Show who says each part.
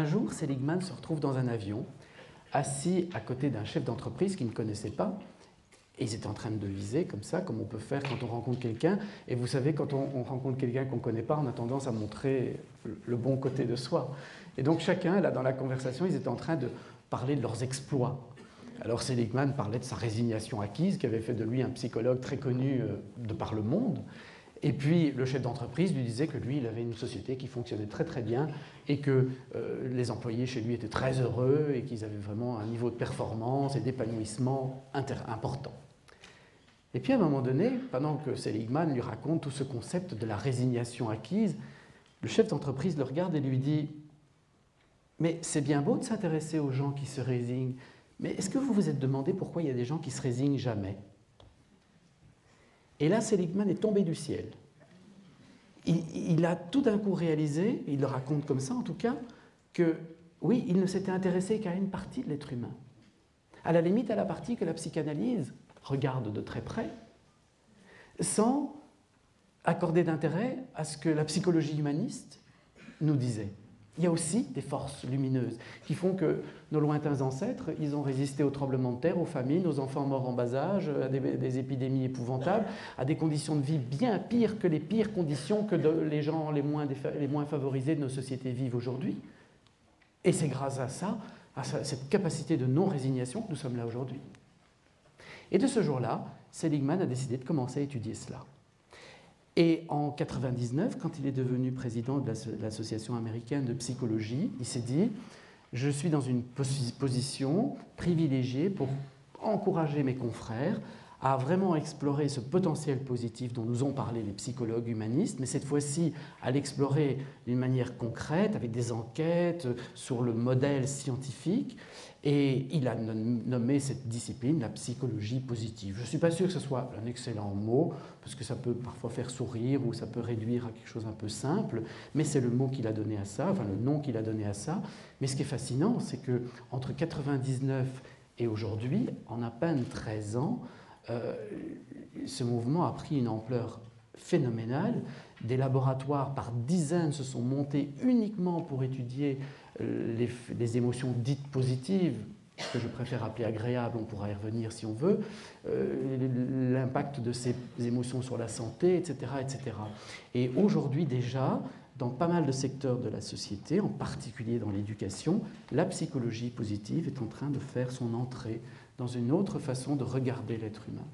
Speaker 1: Un jour, Seligman se retrouve dans un avion, assis à côté d'un chef d'entreprise qu'il ne connaissait pas. Et ils étaient en train de deviser, comme ça, comme on peut faire quand on rencontre quelqu'un. Et vous savez, quand on rencontre quelqu'un qu'on ne connaît pas, on a tendance à montrer le bon côté de soi. Et donc chacun, là, dans la conversation, ils étaient en train de parler de leurs exploits. Alors Seligman parlait de sa résignation acquise, qui avait fait de lui un psychologue très connu de par le monde. Et puis le chef d'entreprise lui disait que lui, il avait une société qui fonctionnait très très bien et que les employés chez lui étaient très heureux et qu'ils avaient vraiment un niveau de performance et d'épanouissement important. Et puis à un moment donné, pendant que Seligman lui raconte tout ce concept de la résignation acquise, le chef d'entreprise le regarde et lui dit « Mais c'est bien beau de s'intéresser aux gens qui se résignent, mais est-ce que vous vous êtes demandé pourquoi il y a des gens qui se résignent jamais ?» Et là, Seligman est tombé du ciel. Il a tout d'un coup réalisé, il le raconte comme ça en tout cas, que oui, il ne s'était intéressé qu'à une partie de l'être humain. À la limite, à la partie que la psychanalyse regarde de très près, sans accorder d'intérêt à ce que la psychologie humaniste nous disait. Il y a aussi des forces lumineuses qui font que nos lointains ancêtres, ils ont résisté aux tremblements de terre, aux famines, aux enfants morts en bas âge, à des épidémies épouvantables, à des conditions de vie bien pires que les pires conditions que les gens les moins favorisés de nos sociétés vivent aujourd'hui. Et c'est grâce à ça, à cette capacité de non-résignation que nous sommes là aujourd'hui. Et de ce jour-là, Seligman a décidé de commencer à étudier cela. Et en 1999, quand il est devenu président de l'Association américaine de psychologie, il s'est dit « Je suis dans une position privilégiée pour encourager mes confrères à vraiment explorer ce potentiel positif dont nous ont parlé les psychologues humanistes, mais cette fois-ci à l'explorer d'une manière concrète, avec des enquêtes sur le modèle scientifique. » Et il a nommé cette discipline la psychologie positive. Je ne suis pas sûr que ce soit un excellent mot, parce que ça peut parfois faire sourire ou ça peut réduire à quelque chose un peu simple, mais c'est le mot qu'il a donné à ça, enfin le nom qu'il a donné à ça. Mais ce qui est fascinant, c'est qu'entre 1999 et aujourd'hui, en à peine 13 ans, ce mouvement a pris une ampleur phénoménale. Des laboratoires par dizaines se sont montés uniquement pour étudier les émotions dites positives, que je préfère appeler agréables, on pourra y revenir si on veut, l'impact de ces émotions sur la santé, etc. etc. Et aujourd'hui déjà, dans pas mal de secteurs de la société, en particulier dans l'éducation, la psychologie positive est en train de faire son entrée dans une autre façon de regarder l'être humain.